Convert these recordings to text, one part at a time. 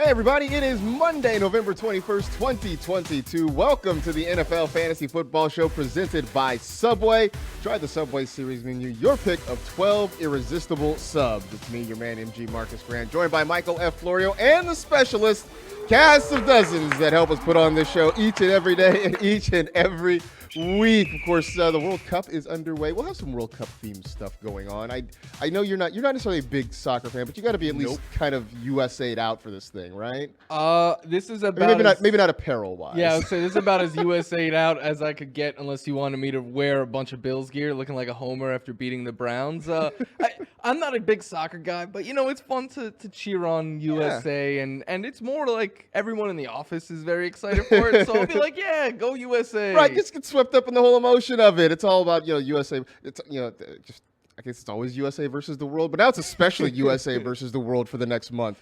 Hey everybody, it is Monday, November 21st, 2022. Welcome to the NFL Fantasy Football Show presented by Subway. Try the Subway Series menu, your pick of 12 irresistible subs. It's me, your man, MG Marcus Grant, joined by Michael F. Florio and the specialist, cast of dozens that help us put on this show each and every day and each and every week. Of course, the World Cup is underway. We'll have some World Cup themed stuff going on. I know you're not necessarily a big soccer fan, but you got to be at least kind of USA'd out for this thing, right? This is about maybe not apparel wise. Yeah, I would say this is about as USA'd out as I could get, unless you wanted me to wear a bunch of Bills gear, looking like a homer after beating the Browns. I'm not a big soccer guy, but it's fun to cheer on USA, and it's more like everyone in the office is very excited for it. So I'll be like, yeah, go USA. Right, just get swept up in the whole emotion of it. It's all about USA. It's just. I guess it's always USA versus the world, but now it's especially USA versus the world for the next month.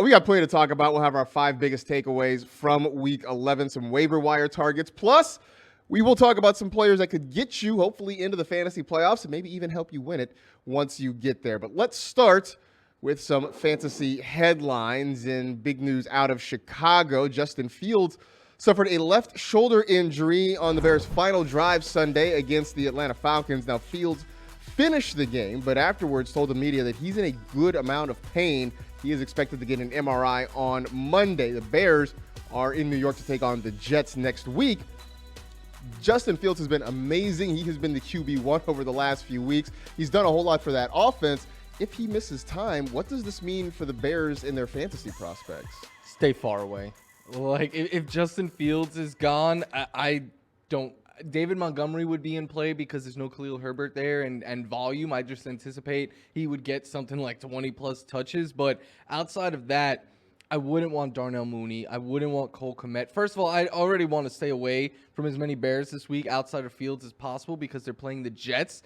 We got plenty to talk about. We'll have our 5 biggest takeaways from Week 11, some waiver wire targets. Plus, we will talk about some players that could get you, hopefully, into the fantasy playoffs and maybe even help you win it once you get there. But let's start with some fantasy headlines and big news out of Chicago. Justin Fields suffered a left shoulder injury on the Bears' final drive Sunday against the Atlanta Falcons. Now, Fields finished the game, but afterwards told the media that he's in a good amount of pain. He is expected to get an MRI on Monday. The Bears are in New York to take on the Jets next week. Justin Fields has been amazing. He has been the QB1 over the last few weeks. He's done a whole lot for that offense. If he misses time, what does this mean for the Bears and their fantasy prospects? Stay far away. Like, if Justin Fields is gone, I don't. David Montgomery would be in play because there's no Khalil Herbert there, and volume. I just anticipate he would get something like 20-plus touches. But outside of that, I wouldn't want Darnell Mooney. I wouldn't want Cole Kmet. First of all, I already want to stay away from as many Bears this week outside of Fields as possible because they're playing the Jets.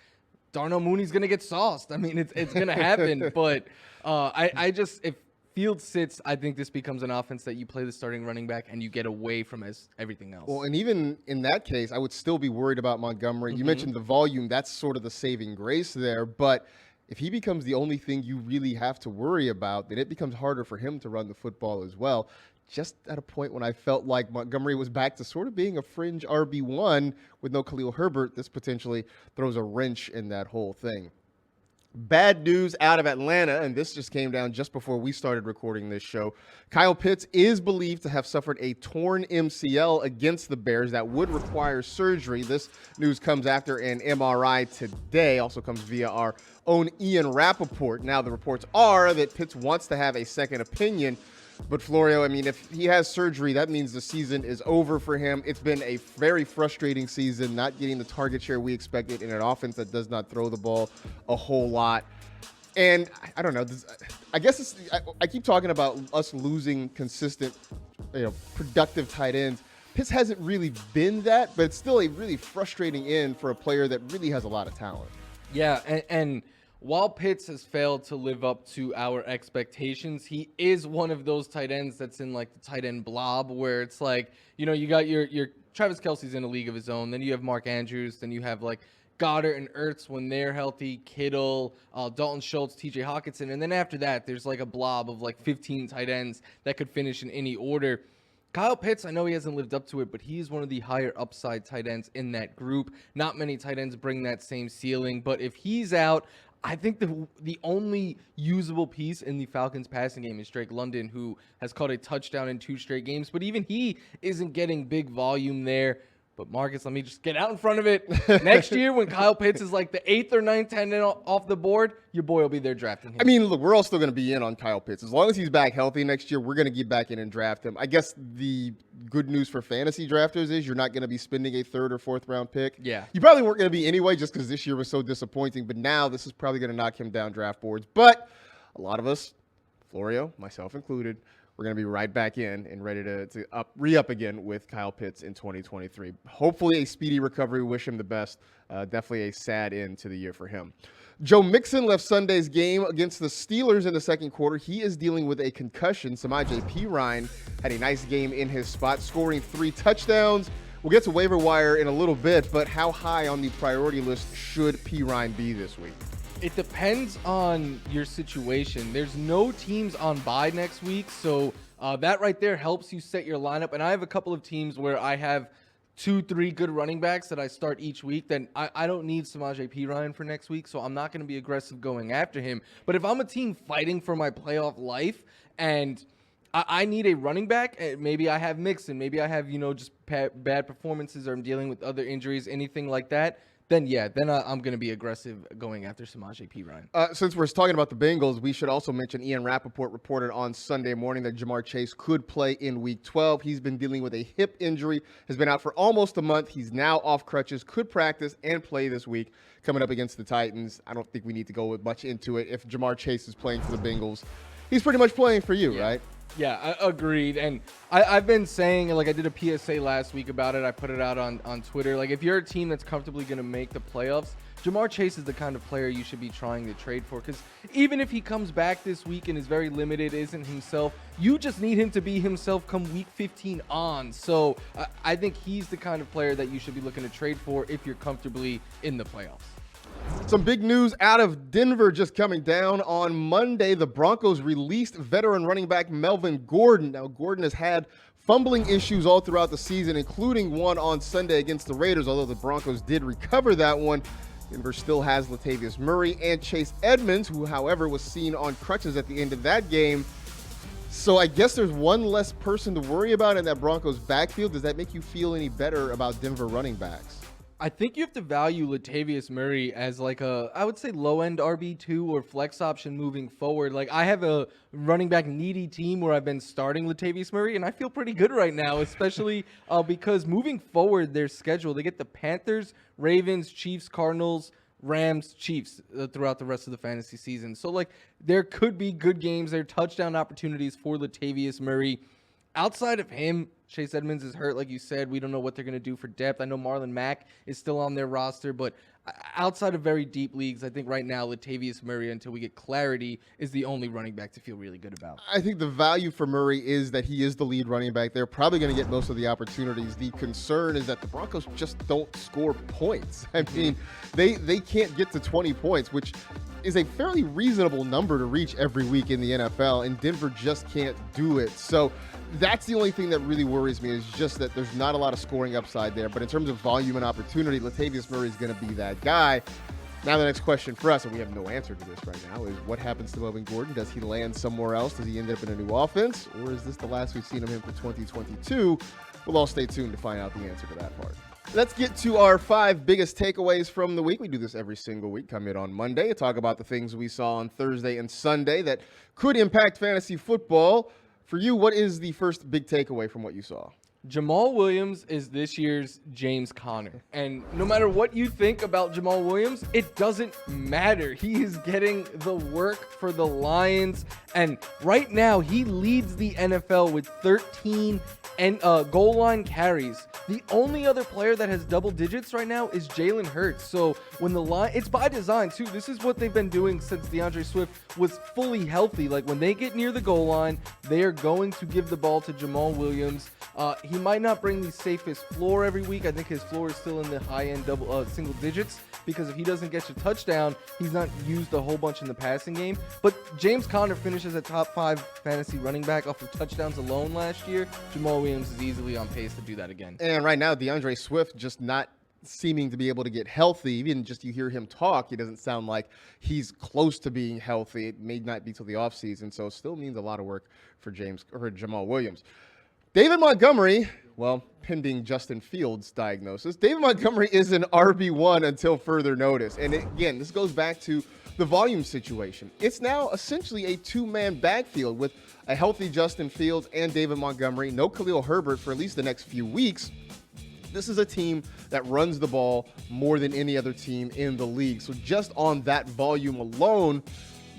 Darnell Mooney's going to get sauced. I mean, it's going to happen. But if Fields sits, I think this becomes an offense that you play the starting running back and you get away from everything else. Well, and even in that case, I would still be worried about Montgomery. You mentioned the volume. That's sort of the saving grace there. But if he becomes the only thing you really have to worry about, then it becomes harder for him to run the football as well. Just at a point when I felt like Montgomery was back to sort of being a fringe RB1 with no Khalil Herbert, this potentially throws a wrench in that whole thing. Bad news out of Atlanta, and this just came down just before we started recording this show. Kyle Pitts is believed to have suffered a torn MCL against the Bears that would require surgery. This news comes after an MRI today, also comes via our own Ian Rappaport. Now, the reports are that Pitts wants to have a second opinion. But Florio, I mean, if he has surgery, that means the season is over for him. It's been a very frustrating season, not getting the target share we expected in an offense that does not throw the ball a whole lot. And I don't know. I guess I keep talking about us losing consistent, productive tight ends. Pitts hasn't really been that, but it's still a really frustrating end for a player that really has a lot of talent. Yeah, and while Pitts has failed to live up to our expectations, he is one of those tight ends that's in like the tight end blob where it's like, you got your Travis Kelce's in a league of his own. Then you have Mark Andrews. Then you have like Goddard and Ertz when they're healthy, Kittle, Dalton Schultz, TJ Hockenson. And then after that, there's like a blob of like 15 tight ends that could finish in any order. Kyle Pitts, I know he hasn't lived up to it, but he's one of the higher upside tight ends in that group. Not many tight ends bring that same ceiling, but if he's out, I think the only usable piece in the Falcons passing game is Drake London, who has caught a touchdown in 2 straight games, but even he isn't getting big volume there. But Marcus, let me just get out in front of it. Next year, when Kyle Pitts is like the 8th or 9th tight end off the board, your boy will be there drafting him. I mean, look, we're all still going to be in on Kyle Pitts. As long as he's back healthy next year, we're going to get back in and draft him. I guess the good news for fantasy drafters is you're not going to be spending a 3rd or 4th round pick. Yeah. You probably weren't going to be anyway just because this year was so disappointing. But now this is probably going to knock him down draft boards. But a lot of us, Florio, myself included, we're going to be right back in and ready to re-up again with Kyle Pitts in 2023. Hopefully a speedy recovery. Wish him the best. Definitely a sad end to the year for him. Joe Mixon left Sunday's game against the Steelers in the second quarter. He is dealing with a concussion. Samaje Perine had a nice game in his spot, scoring 3 touchdowns. We'll get to waiver wire in a little bit, but how high on the priority list should Perine be this week? It depends on your situation. There's no teams on bye next week, so That right there helps you set your lineup. And I have a couple of teams where I have 2-3 good running backs that I start each week. Then I don't need Samaje Perine for next week, so I'm not going to be aggressive going after him. But if I'm a team fighting for my playoff life and I need a running back, maybe I have Mixon, maybe I have, just bad performances or I'm dealing with other injuries, anything like that, then I'm going to be aggressive going after Samaje Perine. Since we're talking about the Bengals, we should also mention Ian Rappaport reported on Sunday morning that Jamar Chase could play in Week 12. He's been dealing with a hip injury, has been out for almost a month. He's now off crutches, could practice and play this week coming up against the Titans. I don't think we need to go much into it. If Jamar Chase is playing for the Bengals, he's pretty much playing for you, right? Yeah, agreed. And I've been saying, I did a PSA last week about it. I put it out on Twitter. If you're a team that's comfortably going to make the playoffs, Jamar Chase is the kind of player you should be trying to trade for. Because even if he comes back this week and is very limited, isn't himself, you just need him to be himself come week 15 on. So I think he's the kind of player that you should be looking to trade for if you're comfortably in the playoffs. Some big news out of Denver just coming down. On Monday, the Broncos released veteran running back Melvin Gordon. Now, Gordon has had fumbling issues all throughout the season, including one on Sunday against the Raiders, although the Broncos did recover that one. Denver still has Latavius Murray and Chase Edmonds, who, however, was seen on crutches at the end of that game. So I guess there's one less person to worry about in that Broncos backfield. Does that make you feel any better about Denver running backs? I think you have to value Latavius Murray as I would say low-end RB2 or flex option moving forward. I have a running back needy team where I've been starting Latavius Murray, and I feel pretty good right now, especially because moving forward, their schedule, they get the Panthers, Ravens, Chiefs, Cardinals, Rams, Chiefs throughout the rest of the fantasy season. So, there could be good games. There are touchdown opportunities for Latavius Murray. Outside of him, Chase Edmonds is hurt, like you said. We don't know what they're going to do for depth. I know Marlon Mack is still on their roster, but outside of very deep leagues, I think right now Latavius Murray, until we get clarity, is the only running back to feel really good about. I think the value for Murray is that he is the lead running back. They're probably going to get most of the opportunities. The concern is that the Broncos just don't score points. I mean, they can't get to 20 points, which is a fairly reasonable number to reach every week in the NFL, and Denver just can't do it. So that's the only thing that really worries me, is just that there's not a lot of scoring upside there. But in terms of volume and opportunity, Latavius Murray is going to be that guy. Now the next question for us, and we have no answer to this right now, is what happens to Melvin Gordon? Does he land somewhere else? Does he end up in a new offense? Or is this the last we've seen of him for 2022? We'll all stay tuned to find out the answer to that part. Let's get to our 5 biggest takeaways from the week. We do this every single week. Come in on Monday and talk about the things we saw on Thursday and Sunday that could impact fantasy football. For you, what is the first big takeaway from what you saw? Jamal Williams is this year's James Conner. And no matter what you think about Jamal Williams, it doesn't matter. He is getting the work for the Lions. And right now, he leads the NFL with 13 goal line carries. The only other player that has double digits right now is Jalen Hurts. So when the line, it's by design too. This is what they've been doing since DeAndre Swift was fully healthy. When they get near the goal line, they are going to give the ball to Jamal Williams. He might not bring the safest floor every week. I think his floor is still in the high-end single digits, because if he doesn't get you a touchdown, he's not used a whole bunch in the passing game. But James Conner finishes a top 5 fantasy running back off of touchdowns alone last year. Jamal Williams is easily on pace to do that again. And right now, DeAndre Swift just not seeming to be able to get healthy. Even just you hear him talk, he doesn't sound like he's close to being healthy. It may not be till the offseason, so it still means a lot of work for Jamal Williams. David Montgomery, well, pending Justin Fields' diagnosis, David Montgomery is an RB1 until further notice. And again, this goes back to the volume situation. It's now essentially a 2-man backfield with a healthy Justin Fields and David Montgomery, no Khalil Herbert for at least the next few weeks. This is a team that runs the ball more than any other team in the league. So just on that volume alone,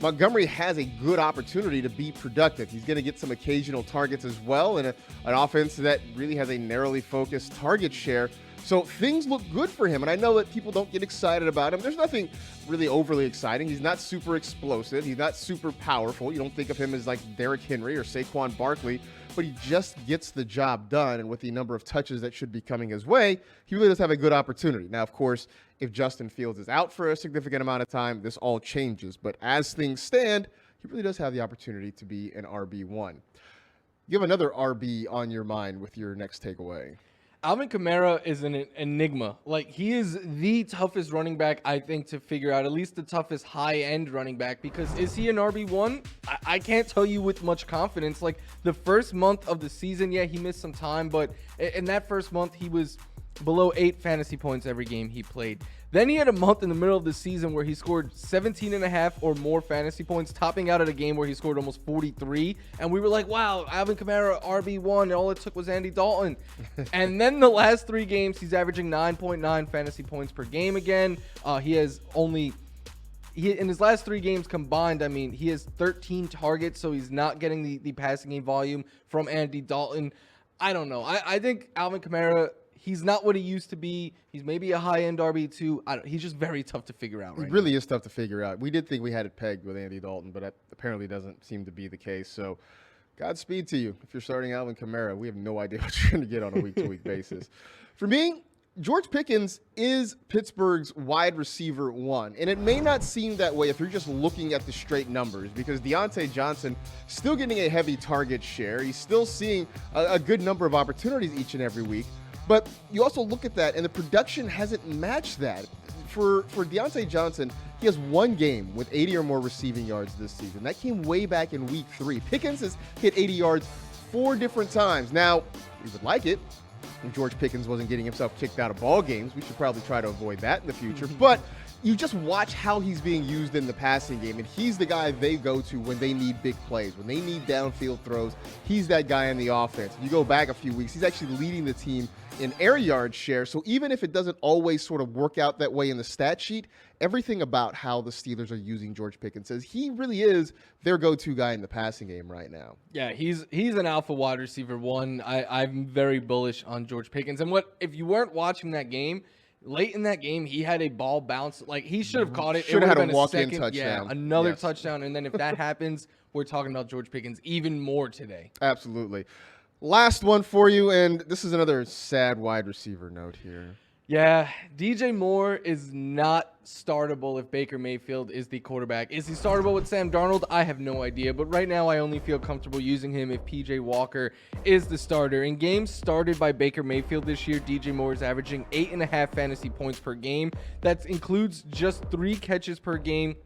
Montgomery has a good opportunity to be productive. He's going to get some occasional targets as well, and an offense that really has a narrowly focused target share. So things look good for him, and I know that people don't get excited about him. There's nothing really overly exciting. He's not super explosive. He's not super powerful. You don't think of him as like Derrick Henry or Saquon Barkley, but he just gets the job done, and with the number of touches that should be coming his way, he really does have a good opportunity. Now, of course, if Justin Fields is out for a significant amount of time, this all changes. But as things stand, he really does have the opportunity to be an RB1. You have another RB on your mind with your next takeaway. Alvin Kamara is an enigma. Like, he is the toughest running back, I think, to figure out, at least the toughest high-end running back, because is he an RB1? I can't tell you with much confidence. Like, the first month of the season, yeah, he missed some time, but in that first month, he was below 8 fantasy points every game he played. Then he had a month in the middle of the season where he scored 17.5 or more fantasy points, topping out at a game where he scored almost 43. And we were like, wow, Alvin Kamara, RB1, and all it took was Andy Dalton. And then the last 3 games, he's averaging 9.9 fantasy points per game again. In his last 3 games combined, I mean, he has 13 targets, so he's not getting the passing game volume from Andy Dalton. I don't know. I think Alvin Kamara, he's not what he used to be. He's maybe a high-end RB2. He's just very tough to figure out right now. He really is tough to figure out. We did think we had it pegged with Andy Dalton, but that apparently doesn't seem to be the case. So Godspeed to you if you're starting Alvin Kamara. We have no idea what you're going to get on a week-to-week basis. For me, George Pickens is Pittsburgh's wide receiver 1, and it may not seem that way if you're just looking at the straight numbers, because Deontay Johnson still getting a heavy target share. He's still seeing a good number of opportunities each and every week, but you also look at that, and the production hasn't matched that. For Deontay Johnson, he has 1 game with 80 or more receiving yards this season. That came way back in week 3. Pickens has hit 80 yards 4 different times. Now, we would like it if George Pickens wasn't getting himself kicked out of ball games. We should probably try to avoid that in the future. But you just watch how he's being used in the passing game, and he's the guy they go to when they need big plays, when they need downfield throws. He's that guy in the offense. You go back a few weeks, he's actually leading the team in air yard share. So even if it doesn't always sort of work out that way in the stat sheet, everything about how the Steelers are using George Pickens says he really is their go-to guy in the passing game right now. Yeah, he's an alpha wide receiver 1. I'm very bullish on George Pickens. And if you weren't watching that game, late in that game, he had a ball bounce. Like, he should have caught it. Should have had a walk-in touchdown. Yeah, another touchdown. And then if that happens, we're talking about George Pickens even more today. Absolutely. Last one for you, and this is another sad wide receiver note here. Yeah, DJ Moore is not startable if Baker Mayfield is the quarterback. Is he startable with Sam Darnold? I have no idea, but right now I only feel comfortable using him if PJ Walker is the starter. In games started by Baker Mayfield this year, DJ Moore is averaging 8.5 fantasy points per game. That includes just 3 catches per game.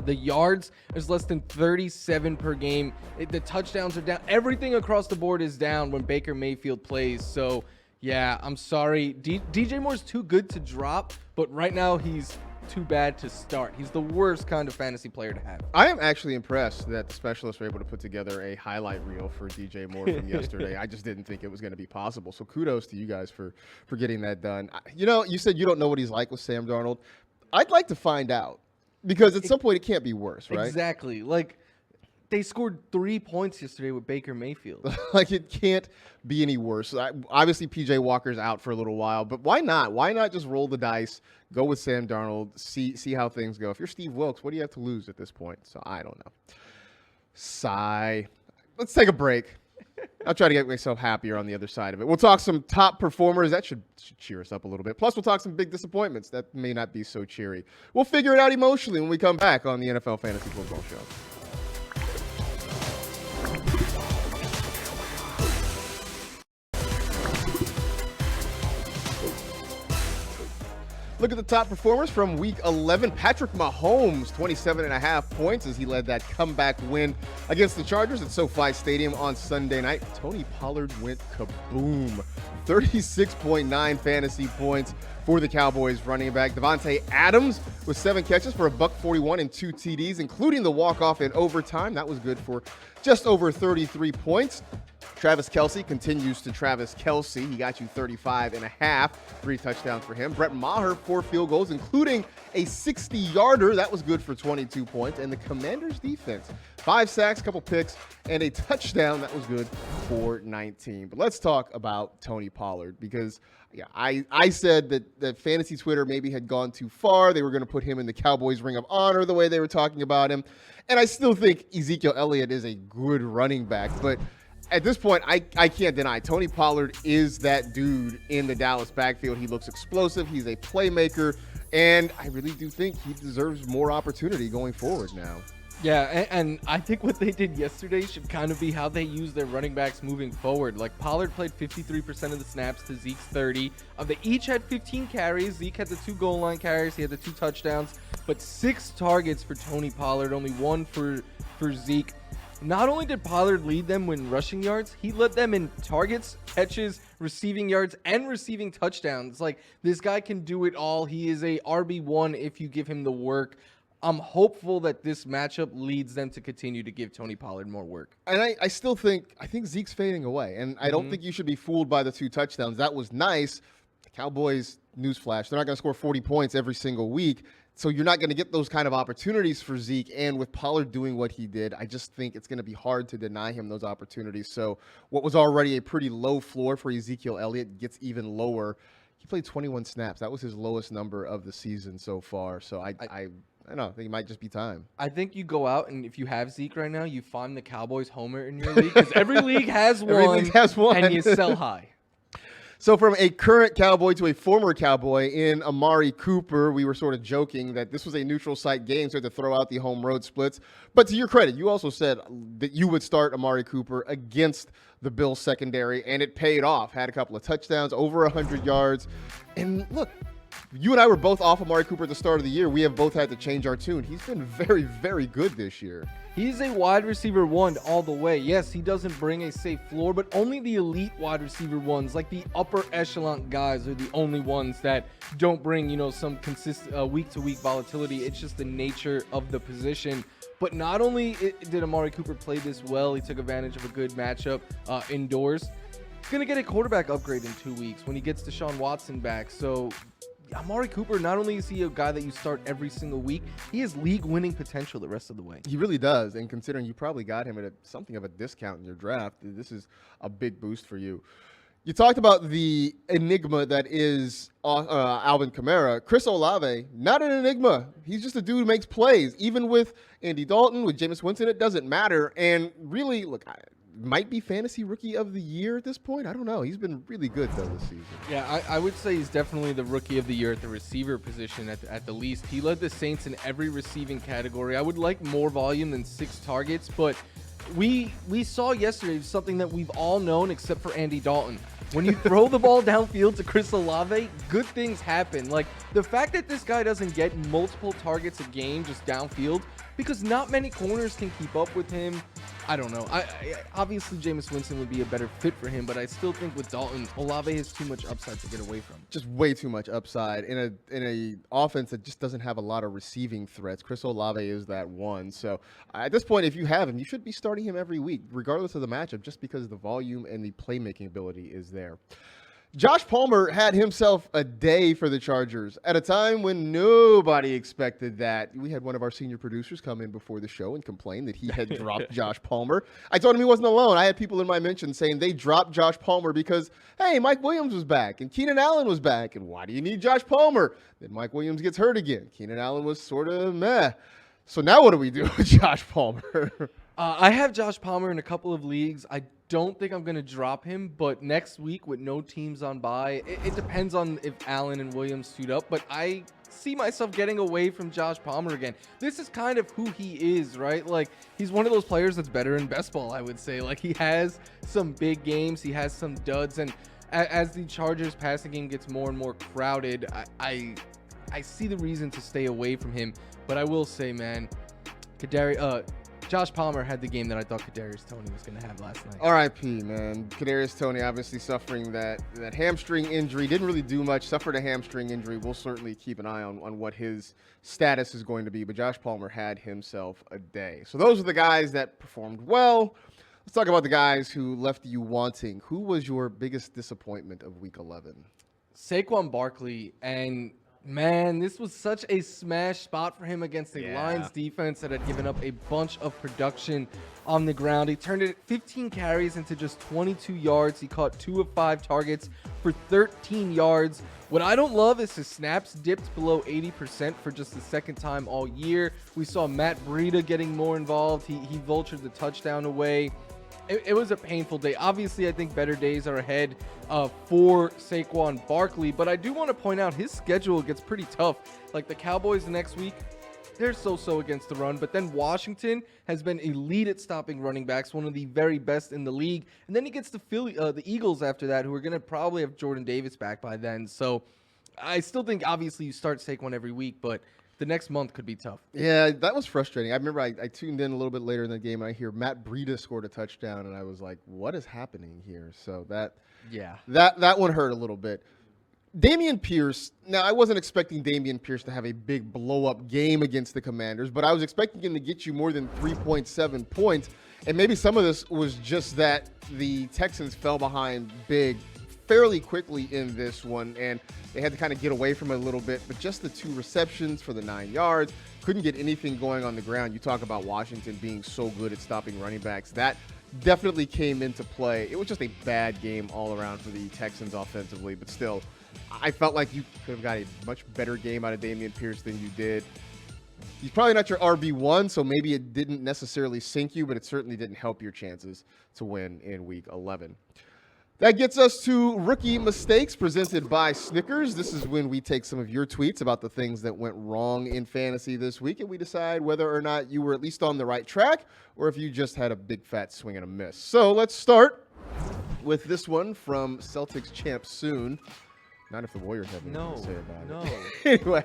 The yards is less than 37 per game. The touchdowns are down. Everything across the board is down when Baker Mayfield plays. So, yeah, I'm sorry. DJ Moore's too good to drop, but right now he's too bad to start. He's the worst kind of fantasy player to have. I am actually impressed that the specialists were able to put together a highlight reel for DJ Moore from yesterday. I just didn't think it was going to be possible. So kudos to you guys for getting that done. You know, you said you don't know what he's like with Sam Darnold. I'd like to find out. Because at some point, it can't be worse, right? Exactly. Like, they scored 3 points yesterday with Baker Mayfield. Like, it can't be any worse. Obviously, PJ Walker's out for a little while, but why not? Why not just roll the dice, go with Sam Darnold, see how things go? If you're Steve Wilkes, what do you have to lose at this point? So, I don't know. Sigh. Let's take a break. I'll try to get myself happier on the other side of it. We'll talk some top performers. That should cheer us up a little bit. Plus, we'll talk some big disappointments. That may not be so cheery. We'll figure it out emotionally when we come back on the NFL Fantasy Football Show. Look at the top performers from Week 11. Patrick Mahomes, 27.5 points as he led that comeback win against the Chargers at SoFi Stadium on Sunday night. Tony Pollard went kaboom. 36.9 fantasy points for the Cowboys running back. Devontae Adams with 7 catches for $141 and 2 TDs, including the walk-off in overtime. That was good for just over 33 points. Travis Kelce continues to Travis Kelce. He got you 35.5, 3 touchdowns for him. Brett Maher, 4 field goals, including a 60-yarder. That was good for 22 points. And the Commanders' defense, 5 sacks, couple picks, and a touchdown. That was good for 19. But let's talk about Tony Pollard because I said that fantasy Twitter maybe had gone too far. They were going to put him in the Cowboys' Ring of Honor the way they were talking about him. And I still think Ezekiel Elliott is a good running back, but at this point, I can't deny Tony Pollard is that dude in the Dallas backfield. He looks explosive. He's a playmaker, and I really do think he deserves more opportunity going forward now. Yeah, and I think what they did yesterday should kind of be how they use their running backs moving forward. Like Pollard played 53% of the snaps to Zeke's 30. They each had 15 carries. Zeke had the 2 goal line carries. He had the 2 touchdowns, but 6 targets for Tony Pollard, only 1 for Zeke. Not only did Pollard lead them in rushing yards, he led them in targets, catches, receiving yards, and receiving touchdowns. Like, this guy can do it all. He is a RB1 if you give him the work. I'm hopeful that this matchup leads them to continue to give Tony Pollard more work. And I think Zeke's fading away. And I don't think you should be fooled by the 2 touchdowns. That was nice. The Cowboys, newsflash, they're not going to score 40 points every single week. So you're not going to get those kind of opportunities for Zeke. And with Pollard doing what he did, I just think it's going to be hard to deny him those opportunities. So what was already a pretty low floor for Ezekiel Elliott gets even lower. He played 21 snaps. That was his lowest number of the season so far. So I don't know. I think it might just be time. I think you go out and if you have Zeke right now, you find the Cowboys homer in your league because every league has one. Every league has one. And you sell high. So from a current Cowboy to a former Cowboy in Amari Cooper, we were sort of joking that this was a neutral site game, so to throw out the home road splits. But to your credit, you also said that you would start Amari Cooper against the Bills secondary, and it paid off. Had a couple of touchdowns, over 100 yards. And look, you and I were both off Amari Cooper at the start of the year. We have both had to change our tune. He's been very, very good this year. He's a wide receiver 1 all the way. Yes, he doesn't bring a safe floor, but only the elite wide receiver 1s, like the upper echelon guys, are the only ones that don't bring, some consistent week-to-week volatility. It's just the nature of the position. But not only did Amari Cooper play this well, he took advantage of a good matchup indoors. He's going to get a quarterback upgrade in 2 weeks when he gets Deshaun Watson back. So Amari Cooper, not only is he a guy that you start every single week, he has league-winning potential the rest of the way. He really does, and considering you probably got him at something of a discount in your draft, this is a big boost for you. You talked about the enigma that is Alvin Kamara. Chris Olave, not an enigma. He's just a dude who makes plays. Even with Andy Dalton, with Jameis Winston, it doesn't matter. And really, look, might be fantasy rookie of the year at this point. I don't know. He's been really good, though, this season. Yeah, I would say he's definitely the rookie of the year at the receiver position at the least. He led the Saints in every receiving category. I would like more volume than 6 targets, but we saw yesterday something that we've all known except for Andy Dalton. When you throw the ball downfield to Chris Olave, good things happen. Like, the fact that this guy doesn't get multiple targets a game just downfield, because not many corners can keep up with him. I don't know. I obviously Jameis Winston would be a better fit for him, but I still think with Dalton, Olave has too much upside to get away from. Just way too much upside in a offense that just doesn't have a lot of receiving threats. Chris Olave is that one. So at this point, if you have him, you should be starting him every week, regardless of the matchup, just because the volume and the playmaking ability is there. Josh Palmer had himself a day for the Chargers at a time when nobody expected that. We had one of our senior producers come in before the show and complain that he had dropped Josh Palmer. I told him he wasn't alone. I had people in my mention saying they dropped Josh Palmer because, hey, Mike Williams was back and Keenan Allen was back. And why do you need Josh Palmer? Then Mike Williams gets hurt again. Keenan Allen was sort of meh. So now what do we do with Josh Palmer? I have Josh Palmer in a couple of leagues. I don't think I'm going to drop him, but next week with no teams on bye, it depends on if Allen and Williams suit up, but I see myself getting away from Josh Palmer again. This is kind of who he is, right? Like, he's one of those players that's better in best ball, I would say. Like, he has some big games, he has some duds, and as the Chargers passing game gets more and more crowded, I see the reason to stay away from him. But I will say, man, Josh Palmer had the game that I thought Kadarius Toney was going to have last night. R.I.P., man. Kadarius Toney obviously suffering that hamstring injury. Didn't really do much. Suffered a hamstring injury. We'll certainly keep an eye on what his status is going to be. But Josh Palmer had himself a day. So those are the guys that performed well. Let's talk about the guys who left you wanting. Who was your biggest disappointment of Week 11? Saquon Barkley, and man, this was such a smash spot for him against a Lions defense that had given up a bunch of production on the ground. He turned it 15 carries into just 22 yards. He caught 2 of 5 targets for 13 yards. What I don't love is his snaps dipped below 80% for just the second time all year. We saw Matt Breida getting more involved. He vultured the touchdown away. It was a painful day. Obviously, I think better days are ahead for Saquon Barkley, but I do want to point out his schedule gets pretty tough. Like the Cowboys the next week, they're so against the run. But then Washington has been elite at stopping running backs, one of the very best in the league. And then he gets the Eagles after that, who are going to probably have Jordan Davis back by then. So I still think, obviously, you start Saquon every week, but the next month could be tough. Yeah, that was frustrating. I remember I tuned in a little bit later in the game, and I hear Matt Breida scored a touchdown, and I was like, what is happening here? So that one hurt a little bit. Damien Pierce, now I wasn't expecting Damien Pierce to have a big blow-up game against the Commanders, but I was expecting him to get you more than 3.7 points, and maybe some of this was just that the Texans fell behind big fairly quickly in this one, and they had to kind of get away from it a little bit, but just the 2 receptions for the 9 yards, couldn't get anything going on the ground. You talk about Washington being so good at stopping running backs. That definitely came into play. It was just a bad game all around for the Texans offensively, but still, I felt like you could have got a much better game out of Damien Pierce than you did. He's probably not your RB1, so maybe it didn't necessarily sink you, but it certainly didn't help your chances to win in Week 11. That gets us to Rookie Mistakes presented by Snickers. This is when we take some of your tweets about the things that went wrong in fantasy this week, and we decide whether or not you were at least on the right track or if you just had a big fat swing and a miss. So let's start with this one from Celtics champ soon. Not if the Warriors have anything to say about it. Anyway,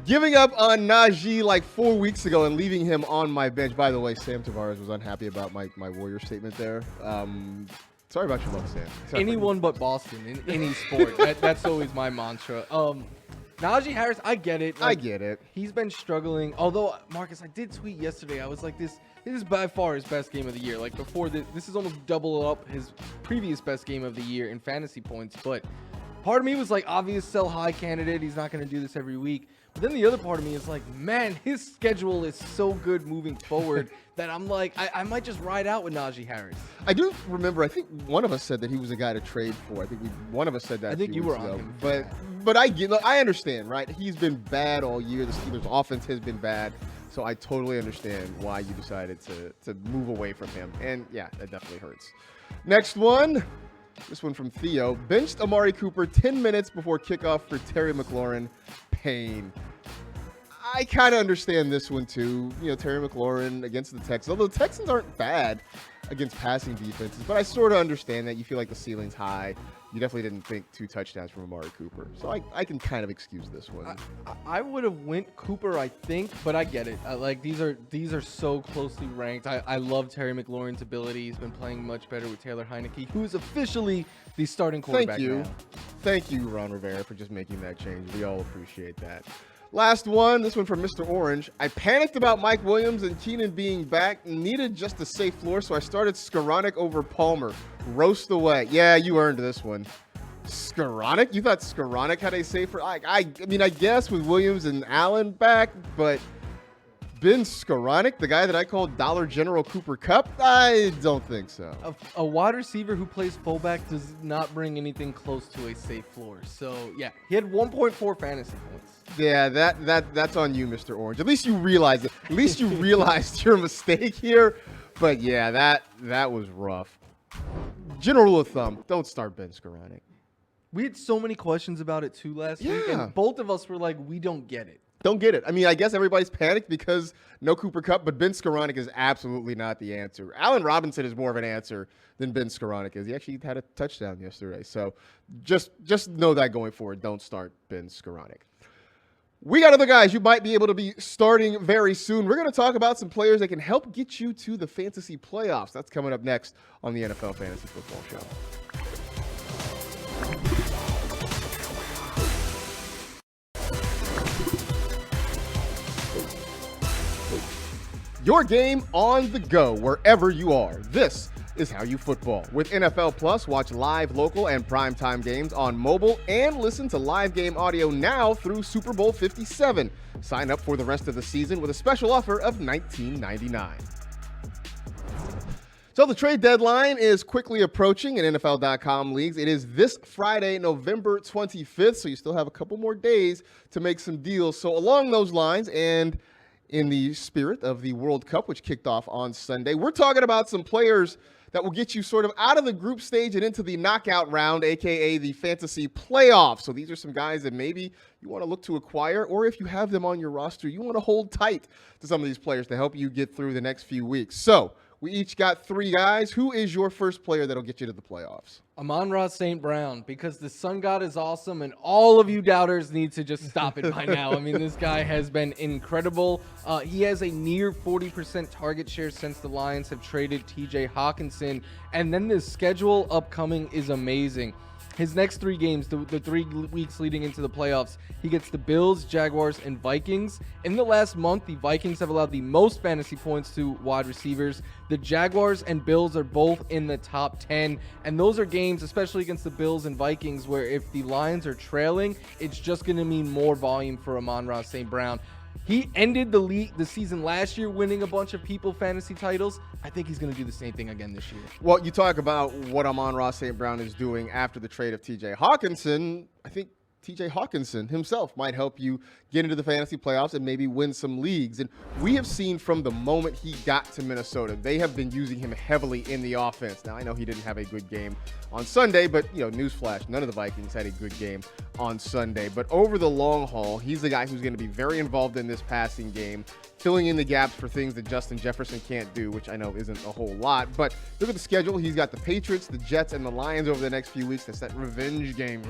giving up on Najee like 4 weeks ago and leaving him on my bench. By the way, Sam Tavares was unhappy about my Warrior statement there. Sorry about your luck, Sam. Anyone but Boston in any sport. That's always my mantra. Najee Harris, I get it. I get it. He's been struggling. Although, Marcus, I did tweet yesterday. I was like, this is by far his best game of the year. Like, before this is almost double up his previous best game of the year in fantasy points. But part of me was like, obvious sell high candidate. He's not going to do this every week. But then the other part of me is like, man, his schedule is so good moving forward that I'm like, I might just ride out with Najee Harris. I do remember, I think one of us said that he was a guy to trade for. I think one of us said that. I think you were on him. But I understand, right? He's been bad all year. The Steelers' offense has been bad. So I totally understand why you decided to move away from him. And yeah, that definitely hurts. Next one. This one from Theo. Benched Amari Cooper 10 minutes before kickoff for Terry McLaurin. Pain. I kind of understand this one too. You know, Terry McLaurin against the Texans. Although the Texans aren't bad against passing defenses, but I sort of understand that you feel like the ceiling's high. You definitely didn't think 2 touchdowns from Amari Cooper. So I can kind of excuse this one. I would have went Cooper, I think, but I get it. Like these are so closely ranked. I love Terry McLaurin's ability. He's been playing much better with Taylor Heineke, who is officially the starting quarterback now. Thank you, Ron Rivera, for just making that change. We all appreciate that. Last one, this one from Mr. Orange. I panicked about Mike Williams and Keenan being back. Needed just a safe floor, so I started Skoranek over Palmer. Roast away. Yeah, you earned this one. Skoranek? You thought Skoranek had a safer? I mean, I guess with Williams and Allen back, but Ben Skoranek, the guy that I called Dollar General Cooper Kupp? I don't think so. A wide receiver who plays fullback does not bring anything close to a safe floor. So, yeah, he had 1.4 fantasy points. Yeah, that's on you, Mr. Orange. At least you realized it. At least you realized your mistake here. But yeah, that was rough. General rule of thumb, don't start Ben Skoranek. We had so many questions about it too last week, and both of us were like, we don't get it. Don't get it. I mean, I guess everybody's panicked because no Cooper Kupp, but Ben Skoranek is absolutely not the answer. Allen Robinson is more of an answer than Ben Skoranek is. He actually had a touchdown yesterday. So just know that going forward, don't start Ben Skoranek. We got other guys you might be able to be starting very soon. We're going to talk about some players that can help get you to the fantasy playoffs. That's coming up next on the NFL Fantasy Football Show. Your game on the go, wherever you are. This is How You Football. With NFL Plus, watch live, local, and primetime games on mobile and listen to live game audio now through Super Bowl 57. Sign up for the rest of the season with a special offer of $19.99. So the trade deadline is quickly approaching in NFL.com leagues. It is this Friday, November 25th, so you still have a couple more days to make some deals. So along those lines, and in the spirit of the World Cup, which kicked off on Sunday, we're talking about some players that will get you sort of out of the group stage and into the knockout round, aka the fantasy playoffs. So these are some guys that maybe you want to look to acquire, or if you have them on your roster, you want to hold tight to some of these players to help you get through the next few weeks. So we each got 3 guys. Who is your first player that'll get you to the playoffs? Amon-Ra St. Brown, because the Sun God is awesome, and all of you doubters need to just stop it by now. I mean, this guy has been incredible. He has a near 40% target share since the Lions have traded TJ Hockenson, and then the schedule upcoming is amazing. His next 3 games, the 3 weeks leading into the playoffs, he gets the Bills, Jaguars, and Vikings. In the last month, the Vikings have allowed the most fantasy points to wide receivers. The Jaguars and Bills are both in the top 10, and those are games, especially against the Bills and Vikings, where if the Lions are trailing, it's just going to mean more volume for Amon-Ra St. Brown. He ended the season last year winning a bunch of people fantasy titles. I think he's going to do the same thing again this year. Well, you talk about what Amon-Ra St. Brown is doing after the trade of TJ Hockenson. I think TJ Hockenson himself might help you get into the fantasy playoffs and maybe win some leagues. And we have seen from the moment he got to Minnesota, they have been using him heavily in the offense. Now, I know he didn't have a good game on Sunday, but, newsflash, none of the Vikings had a good game on Sunday. But over the long haul, he's the guy who's going to be very involved in this passing game, filling in the gaps for things that Justin Jefferson can't do, which I know isn't a whole lot. But look at the schedule. He's got the Patriots, the Jets, and the Lions over the next few weeks. That's that revenge game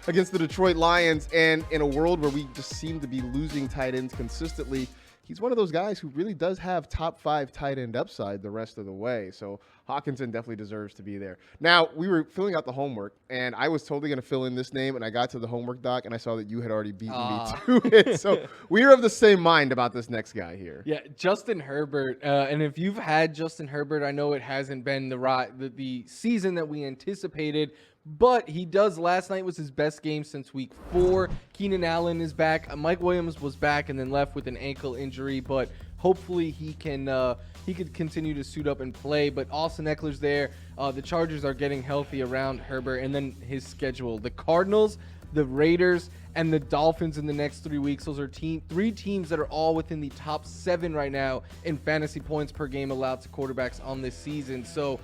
against the Detroit Lions. And in a world where we just seem to be losing tight ends consistently, he's one of those guys who really does have top 5 tight end upside the rest of the way. So Hockenson definitely deserves to be there. Now, we were filling out the homework, and I was totally going to fill in this name, and I got to the homework doc, and I saw that you had already beaten me to it. So we are of the same mind about this next guy here. Yeah, Justin Herbert. And if you've had Justin Herbert, I know it hasn't been the season that we anticipated, but he does. Last night was his best game since week 4. Keenan Allen is back. Mike Williams was back and then left with an ankle injury, but hopefully he could continue to suit up and play. But Austin Eckler's there. The Chargers are getting healthy around Herbert, and then his schedule: the Cardinals, the Raiders, and the Dolphins in the next 3 weeks. Those are 3 teams that are all within the top 7 right now in fantasy points per game allowed to quarterbacks on this season. So.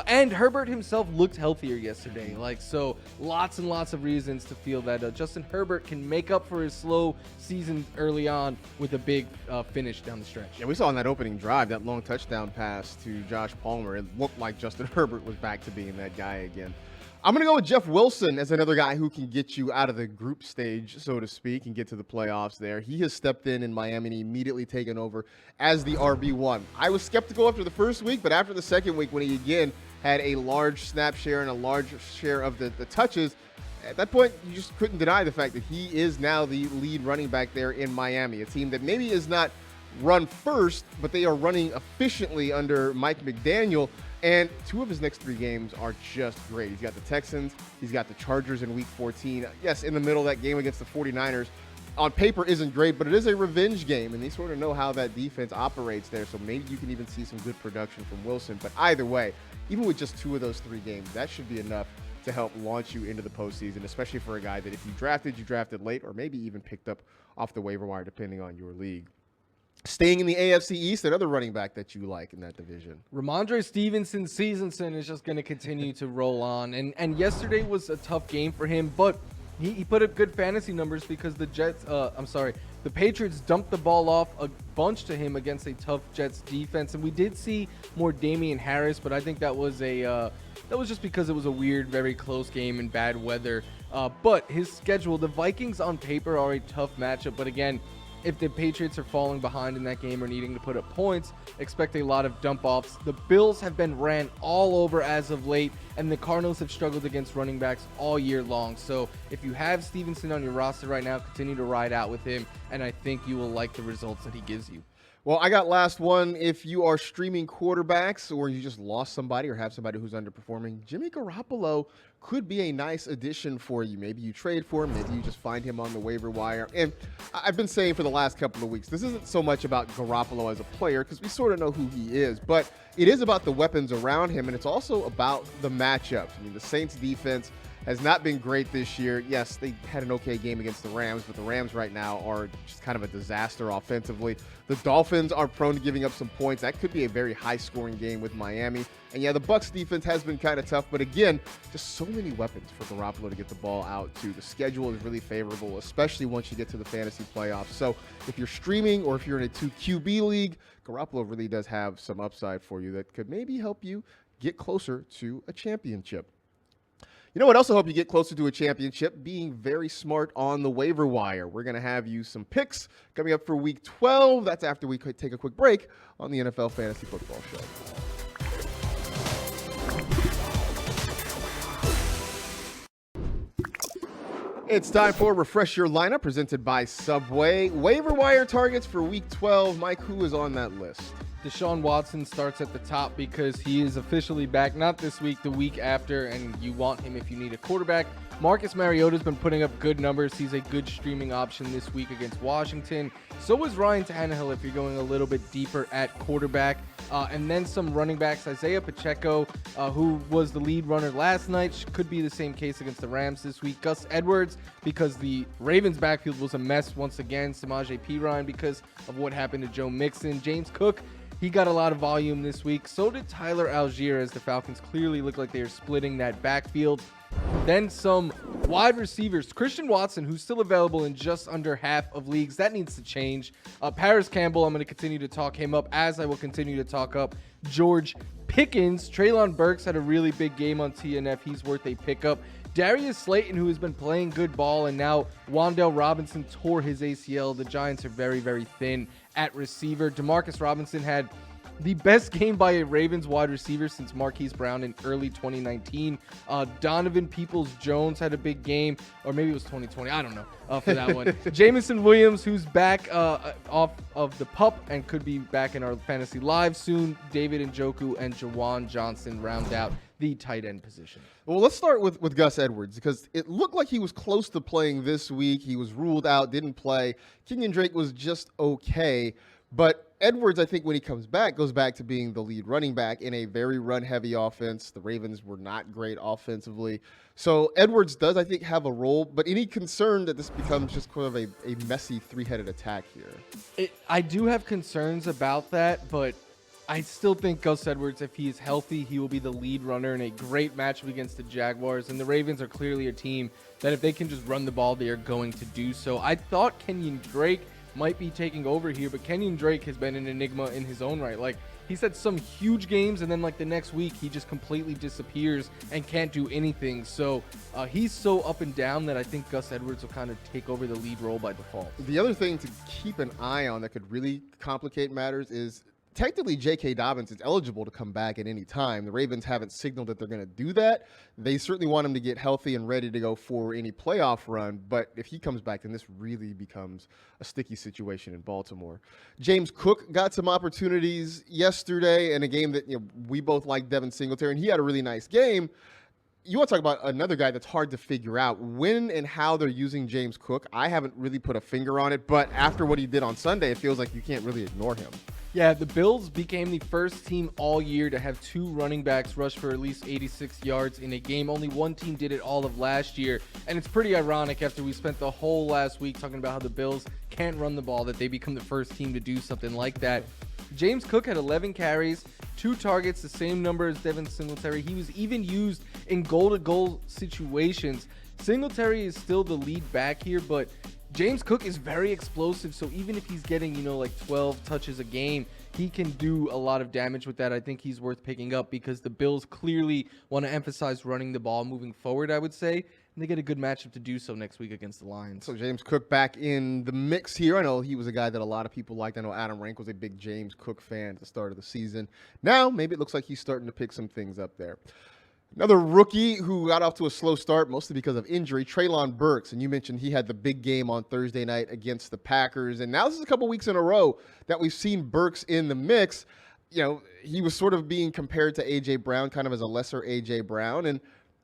And Herbert himself looked healthier yesterday. So lots and lots of reasons to feel that Justin Herbert can make up for his slow season early on with a big finish down the stretch. Yeah, we saw in that opening drive, that long touchdown pass to Josh Palmer. It looked like Justin Herbert was back to being that guy again. I'm going to go with Jeff Wilson as another guy who can get you out of the group stage, so to speak, and get to the playoffs there. He has stepped in Miami and immediately taken over as the RB1. I was skeptical after the first week, but after the second week, when he again had a large snap share and a large share of the touches, at that point, you just couldn't deny the fact that he is now the lead running back there in Miami, a team that maybe is not run first, but they are running efficiently under Mike McDaniel. And 2 of his next 3 games are just great. He's got the Texans. He's got the Chargers in Week 14. Yes, in the middle of that game against the 49ers. On paper isn't great, but it is a revenge game, and they sort of know how that defense operates there. So maybe you can even see some good production from Wilson. But either way, even with just 2 of those 3 games, that should be enough to help launch you into the postseason, especially for a guy that if you drafted late, or maybe even picked up off the waiver wire, depending on your league. Staying in the AFC East, another running back that you like in that division. Ramondre Stevenson is just going to continue to roll on. And yesterday was a tough game for him, but he put up good fantasy numbers because the Patriots dumped the ball off a bunch to him against a tough Jets defense. And we did see more Damian Harris, but I think that was just because it was a weird, very close game in bad weather. But his schedule, the Vikings on paper are a tough matchup, but again, if the Patriots are falling behind in that game or needing to put up points, expect a lot of dump-offs. The Bills have been ran all over as of late, and the Cardinals have struggled against running backs all year long. So if you have Stevenson on your roster right now, continue to ride out with him, and I think you will like the results that he gives you. Well, I got last one. If you are streaming quarterbacks or you just lost somebody or have somebody who's underperforming, Jimmy Garoppolo could be a nice addition for you. Maybe you trade for him. Maybe you just find him on the waiver wire. And I've been saying for the last couple of weeks, this isn't so much about Garoppolo as a player because we sort of know who he is, but it is about the weapons around him, and it's also about the matchups. I mean, the Saints defense has not been great this year. Yes, they had an okay game against the Rams, but the Rams right now are just kind of a disaster offensively. The Dolphins are prone to giving up some points. That could be a very high-scoring game with Miami. And yeah, the Bucs defense has been kind of tough, but again, just so many weapons for Garoppolo to get the ball out to. The schedule is really favorable, especially once you get to the fantasy playoffs. So if you're streaming or if you're in a 2 QB league, Garoppolo really does have some upside for you that could maybe help you get closer to a championship. You know what else will help you get closer to a championship? Being very smart on the waiver wire. We're going to have you some picks coming up for Week 12. That's after we could take a quick break on the NFL Fantasy Football Show. It's time for Refresh Your Lineup, presented by Subway. Waiver wire targets for Week 12. Mike, who is on that list? Deshaun Watson starts at the top because he is officially back, not this week, the week after, and you want him if you need a quarterback. Marcus Mariota's been putting up good numbers. He's a good streaming option this week against Washington. So is Ryan Tannehill if you're going a little bit deeper at quarterback. And then some running backs. Isaiah Pacheco, who was the lead runner last night, could be the same case against the Rams this week. Gus Edwards, because the Ravens' backfield was a mess once again. Samaje Perine, because of what happened to Joe Mixon. James Cook, he got a lot of volume this week. So did Tyler Algier, as the Falcons clearly look like they are splitting that backfield. Then some wide receivers. Christian Watson, who's still available in just under half of leagues. That needs to change. Paris Campbell, I'm going to continue to talk him up, as I will continue to talk up George Pickens. Traylon Burks had a really big game on TNF. He's worth a pickup. Darius Slayton, who has been playing good ball, and now Wan'Dale Robinson tore his ACL. The Giants are very, very thin at receiver. Demarcus Robinson had the best game by a Ravens wide receiver since Marquise Brown in early 2019. Donovan Peoples-Jones had a big game, or maybe it was 2020. I don't know for that one. Jameson Williams, who's back off of the PUP and could be back in our fantasy live soon. David Njoku and Juwan Johnson round out the tight end position. Well, let's start with Gus Edwards, because it looked like he was close to playing this week. He was ruled out, didn't play. Kenyon Drake was just okay. But Edwards, I think when he comes back, goes back to being the lead running back in a very run-heavy offense. The Ravens were not great offensively. So Edwards does, I think, have a role. But any concern that this becomes just kind of a messy three-headed attack here? I do have concerns about that, but I still think Gus Edwards, if he is healthy, he will be the lead runner in a great matchup against the Jaguars. And the Ravens are clearly a team that if they can just run the ball, they are going to do so. I thought Kenyon Drake might be taking over here, but Kenyon Drake has been an enigma in his own right. Like, he's had some huge games, and then like the next week he just completely disappears and can't do anything. So he's so up and down that I think Gus Edwards will kind of take over the lead role by default. The other thing to keep an eye on that could really complicate matters is technically J.K. Dobbins is eligible to come back at any time. The Ravens haven't signaled that they're going to do that. They certainly want him to get healthy and ready to go for any playoff run. But if he comes back, then this really becomes a sticky situation in Baltimore. James Cook got some opportunities yesterday in a game that we both like, Devin Singletary, and he had a really nice game. You want to talk about another guy that's hard to figure out when and how they're using James Cook. I haven't really put a finger on it, but after what he did on Sunday, it feels like you can't really ignore him. Yeah, the Bills became the first team all year to have two running backs rush for at least 86 yards in a game. Only one team did it all of last year, and it's pretty ironic after we spent the whole last week talking about how the Bills can't run the ball that they become the first team to do something like that. James Cook had 11 carries, 2 targets, the same number as Devin Singletary. He was even used in goal-to-goal situations. Singletary is still the lead back here, but James Cook is very explosive, so even if he's getting, like 12 touches a game, he can do a lot of damage with that. I think he's worth picking up because the Bills clearly want to emphasize running the ball moving forward, I would say. And they get a good matchup to do so next week against the Lions. So James Cook back in the mix here. I know he was a guy that a lot of people liked. I know Adam Rank was a big James Cook fan at the start of the season. Now, maybe it looks like he's starting to pick some things up there. Another rookie who got off to a slow start, mostly because of injury, Traylon Burks. And you mentioned he had the big game on Thursday night against the Packers. And now this is a couple weeks in a row that we've seen Burks in the mix. He was sort of being compared to A.J. Brown, kind of as a lesser A.J. Brown. And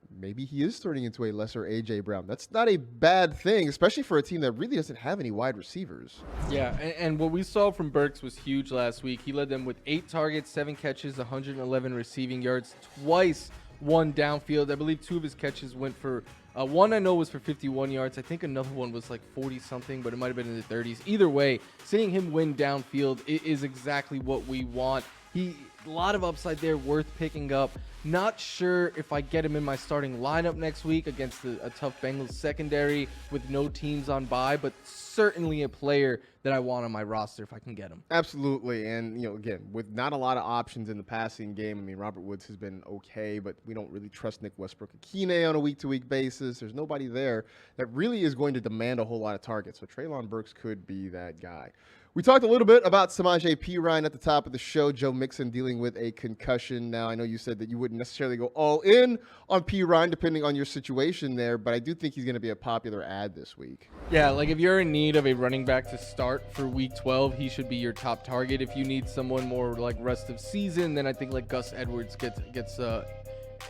maybe he is turning into a lesser A.J. Brown. That's not a bad thing, especially for a team that really doesn't have any wide receivers. Yeah, and what we saw from Burks was huge last week. He led them with 8 targets, 7 catches, 111 receiving yards, twice one downfield. I believe 2 of his catches went for one I know was for 51 yards. I think another one was like 40 something, but it might have been in the 30s. Either way, seeing him win downfield is exactly what we want. A lot of upside there, worth picking up. Not sure if I get him in my starting lineup next week against a tough Bengals secondary with no teams on bye, but certainly a player that I want on my roster if I can get him. Absolutely. And, again, with not a lot of options in the passing game, I mean, Robert Woods has been okay, but we don't really trust Nick Westbrook-Akine on a week-to-week basis. There's nobody there that really is going to demand a whole lot of targets. So Traylon Burks could be that guy. We talked a little bit about Samaje Perine at the top of the show. Joe Mixon dealing with a concussion. Now, I know you said that you wouldn't necessarily go all in on Perine depending on your situation there, but I do think he's going to be a popular ad this week. Yeah, like if you're in need of a running back to start for week 12, he should be your top target. If you need someone more like rest of season, then I think like Gus Edwards gets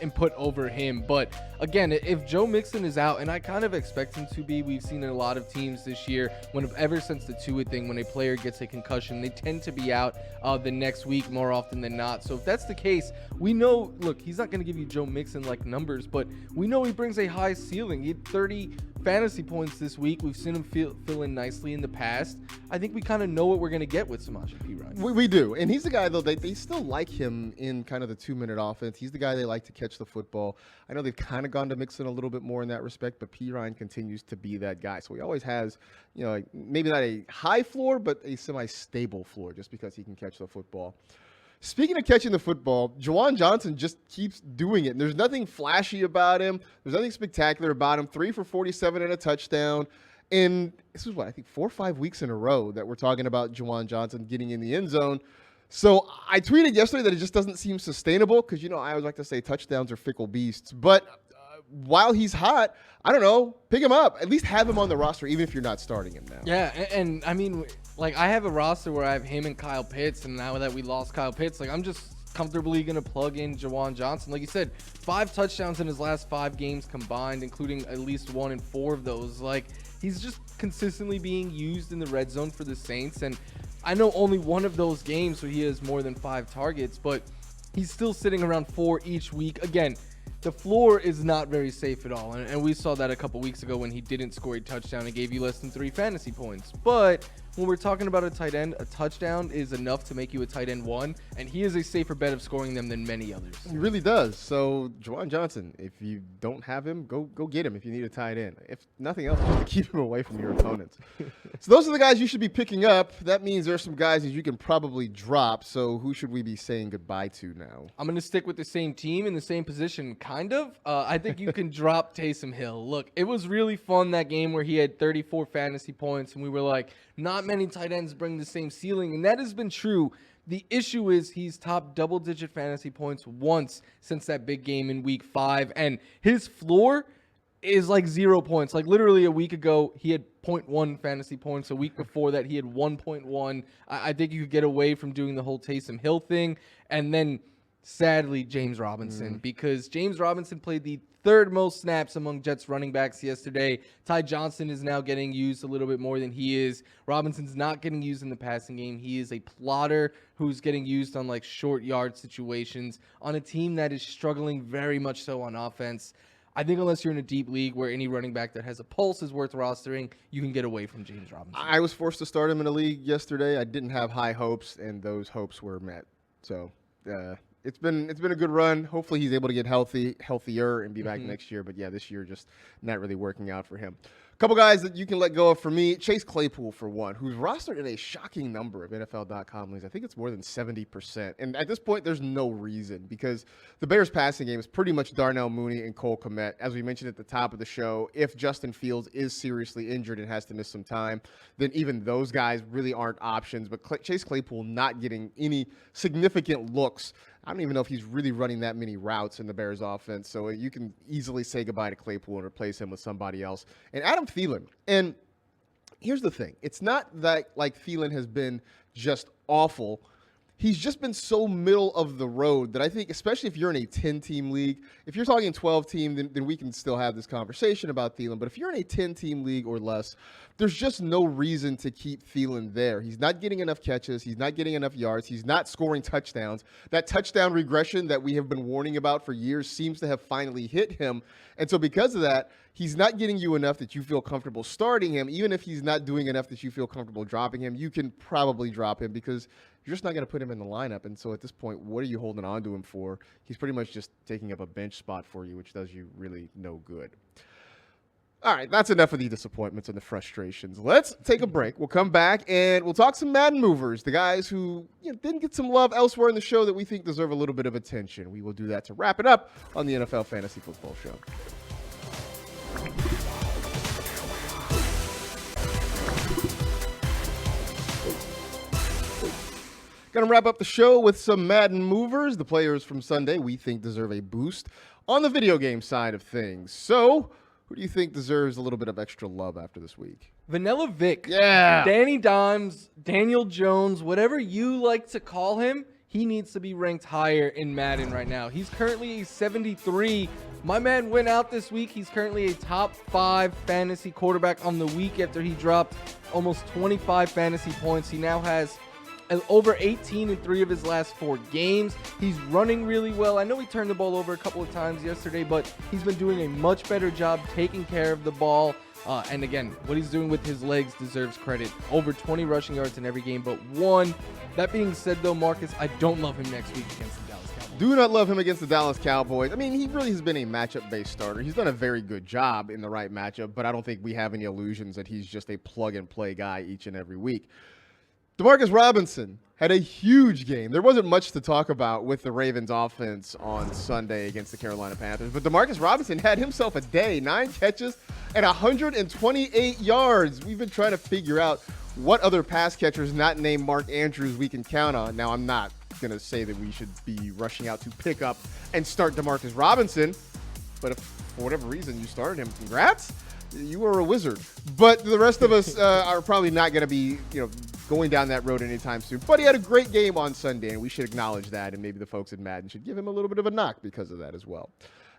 input over him. But again, if Joe Mixon is out, and I kind of expect him to be, we've seen in a lot of teams this year, ever since the Tua thing, when a player gets a concussion, they tend to be out the next week more often than not. So if that's the case, we know, look, he's not going to give you Joe Mixon like numbers, but we know he brings a high ceiling. He had 30 fantasy points this week. We've seen him fill in nicely in the past. I think we kind of know what we're going to get with Samaje Perine. We do. And he's the guy, though, they still like him in kind of the 2-minute offense. He's the guy they like to catch the football. I know they've kind of gone to Mixon a little bit more in that respect, but Perine continues to be that guy. So he always has, maybe not a high floor, but a semi-stable floor just because he can catch the football. Speaking of catching the football, Juwan Johnson just keeps doing it. And there's nothing flashy about him. There's nothing spectacular about him. 3 for 47 and a touchdown. And this is I think 4 or 5 weeks in a row that we're talking about Juwan Johnson getting in the end zone. So I tweeted yesterday that it just doesn't seem sustainable because, I always like to say touchdowns are fickle beasts. But while he's hot, I don't know, pick him up. At least have him on the roster, even if you're not starting him now. Yeah, and I mean, like, I have a roster where I have him and Kyle Pitts, and now that we lost Kyle Pitts, like, I'm just comfortably going to plug in Juwan Johnson. Like you said, 5 touchdowns in his last 5 games combined, including at least 1 in 4 of those. Like, he's just consistently being used in the red zone for the Saints, and I know only one of those games where he has more than 5 targets, but he's still sitting around 4 each week. Again, the floor is not very safe at all, and we saw that a couple weeks ago when he didn't score a touchdown and gave you less than 3 fantasy points. But when we're talking about a tight end, a touchdown is enough to make you a tight end 1, and he is a safer bet of scoring them than many others. He really does. So Juwan Johnson, if you don't have him, go get him if you need a tight end. If nothing else, just to keep him away from your opponents. So those are the guys you should be picking up. That means there's some guys that you can probably drop. So who should we be saying goodbye to now? I'm going to stick with the same team in the same position, kind of. I think you can drop Taysom Hill. Look, it was really fun that game where he had 34 fantasy points, and we were like, not many tight ends bring the same ceiling, and that has been true. The issue is he's topped double-digit fantasy points once since that big game in week 5, and his floor is like 0 points. Like literally a week ago, he had 0.1 fantasy points. A week before that, he had 1.1. I think you could get away from doing the whole Taysom Hill thing, and then sadly, James Robinson, because James Robinson played the 3rd most snaps among Jets running backs yesterday. Ty Johnson is now getting used a little bit more than he is. Robinson's not getting used in the passing game. He is a plotter who's getting used on like short yard situations on a team that is struggling very much so on offense. I think unless you're in a deep league where any running back that has a pulse is worth rostering, you can get away from James Robinson. I was forced to start him in a league yesterday. I didn't have high hopes, and those hopes were met. So, It's been a good run. Hopefully he's able to get healthier, and be back next year. But yeah, this year just not really working out for him. A couple guys that you can let go of for me. Chase Claypool, for one, who's rostered in a shocking number of NFL.com leagues. I think it's more than 70%. And at this point, there's no reason because the Bears passing game is pretty much Darnell Mooney and Cole Kmet. As we mentioned at the top of the show, if Justin Fields is seriously injured and has to miss some time, then even those guys really aren't options. But Chase Claypool not getting any significant looks. I don't even know if he's really running that many routes in the Bears offense. So you can easily say goodbye to Claypool and replace him with somebody else. And Adam Thielen. And here's the thing. It's not that like Thielen has been just awful. he's just been so middle of the road that I think, especially if you're in a 10-team league, if you're talking 12-team, then we can still have this conversation about Thielen. But if you're in a 10-team league or less, there's just no reason to keep Thielen there. He's not getting enough catches. He's not getting enough yards. He's not scoring touchdowns. That touchdown regression that we have been warning about for years seems to have finally hit him. And so because of that, he's not getting you enough that you feel comfortable starting him. Even if he's not doing enough that you feel comfortable dropping him, you can probably drop him because you're just not going to put him in the lineup. And so at this point, what are you holding on to him for? He's pretty much just taking up a bench spot for you, which does you really no good. All right, that's enough of the disappointments and the frustrations. Let's take a break. We'll come back and we'll talk some Madden Movers, the guys who didn't get some love elsewhere in the show that we think deserve a little bit of attention. We will do that to wrap it up on the NFL Fantasy Football Show. Going to wrap up the show with some Madden Movers, the players from Sunday we think deserve a boost on the video game side of things. So, who do you think deserves a little bit of extra love after this week? Vanilla Vic. Yeah. Danny Dimes, Daniel Jones, whatever you like to call him, he needs to be ranked higher in Madden right now. He's currently a 73. My man went out this week. He's currently a top 5 fantasy quarterback on the week after he dropped almost 25 fantasy points. He now has over 18 in 3 of his last 4 games. He's running really well. I know he turned the ball over a couple of times yesterday, but he's been doing a much better job taking care of the ball. And again, what he's doing with his legs deserves credit. Over 20 rushing yards in every game but 1. That being said, though, Marcus, I don't love him next week against the Dallas Cowboys. Do not love him against the Dallas Cowboys. I mean, he really has been a matchup-based starter. He's done a very good job in the right matchup, but I don't think we have any illusions that he's just a plug-and-play guy each and every week. Demarcus Robinson had a huge game. There wasn't much to talk about with the Ravens offense on Sunday against the Carolina Panthers, but Demarcus Robinson had himself a day, 9 catches and 128 yards. We've been trying to figure out what other pass catchers not named Mark Andrews we can count on. Now, I'm not going to say that we should be rushing out to pick up and start Demarcus Robinson, but if for whatever reason you started him, congrats. You are a wizard. But the rest of us are probably not going to be, going down that road anytime soon. But he had a great game on Sunday, and we should acknowledge that, and maybe the folks at Madden should give him a little bit of a knock because of that as well.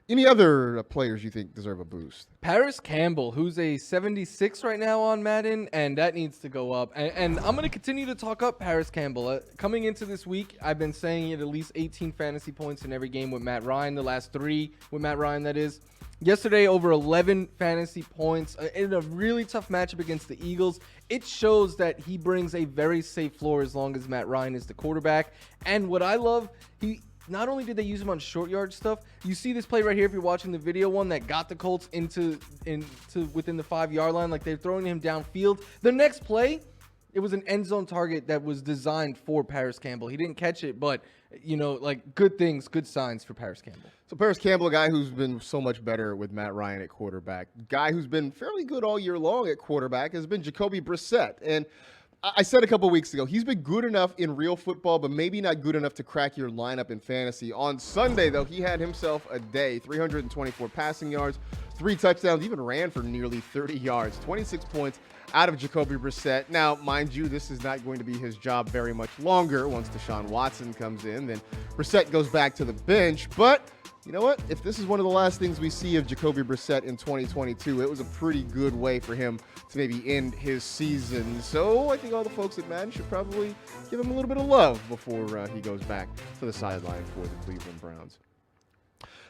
Any other players you think deserve a boost? Paris Campbell, who's a 76 right now on Madden, and that needs to go up. And I'm going to continue to talk up Paris Campbell. Coming into this week, I've been saying he had at least 18 fantasy points in every game with Matt Ryan, the last 3 with Matt Ryan, that is. Yesterday, over 11 fantasy points in a really tough matchup against the Eagles. It shows that he brings a very safe floor as long as Matt Ryan is the quarterback. And what I love, not only did they use him on short yard stuff, you see this play right here if you're watching the video one that got the Colts into within the 5-yard line, like they're throwing him downfield. The next play, it was an end zone target that was designed for Paris Campbell. He didn't catch it, but good things, good signs for Paris Campbell. So Paris Campbell, a guy who's been so much better with Matt Ryan at quarterback. Guy who's been fairly good all year long at quarterback has been Jacoby Brissett. And I said a couple weeks ago, he's been good enough in real football, but maybe not good enough to crack your lineup in fantasy. On Sunday, though, he had himself a day, 324 passing yards, 3 touchdowns, even ran for nearly 30 yards, 26 points out of Jacoby Brissett. Now, mind you, this is not going to be his job very much longer. Once Deshaun Watson comes in, then Brissett goes back to the bench. But you know what? If this is one of the last things we see of Jacoby Brissett in 2022, it was a pretty good way for him to maybe end his season. So I think all the folks at Madden should probably give him a little bit of love before he goes back to the sideline for the Cleveland Browns.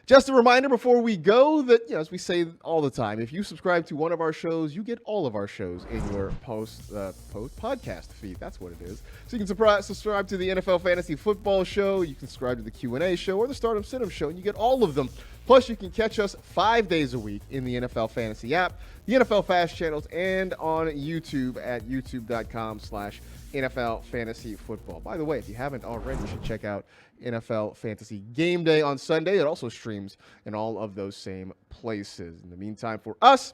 Just a reminder before we go that, as we say all the time, if you subscribe to one of our shows, you get all of our shows in your post podcast feed. That's what it is. So you can subscribe to the NFL Fantasy Football Show, you can subscribe to the Q&A show, or the Stardom Sit-Up Show, and you get all of them. Plus, you can catch us 5 days a week in the NFL Fantasy app, the NFL Fast channels, and on YouTube at youtube.com/NFL Fantasy Football. By the way, if you haven't already, you should check out NFL Fantasy Game Day on Sunday. It also streams in all of those same places. In the meantime, for us,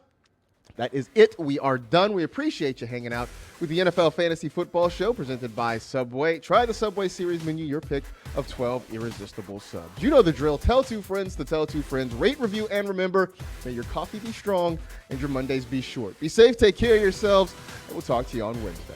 that is it. We are done. We appreciate you hanging out with the NFL Fantasy Football Show presented by Subway. Try the Subway Series menu, your pick of 12 irresistible subs. You know the drill. Tell 2 friends to tell 2 friends. Rate, review, and remember, may your coffee be strong and your Mondays be short. Be safe, take care of yourselves, and we'll talk to you on Wednesday.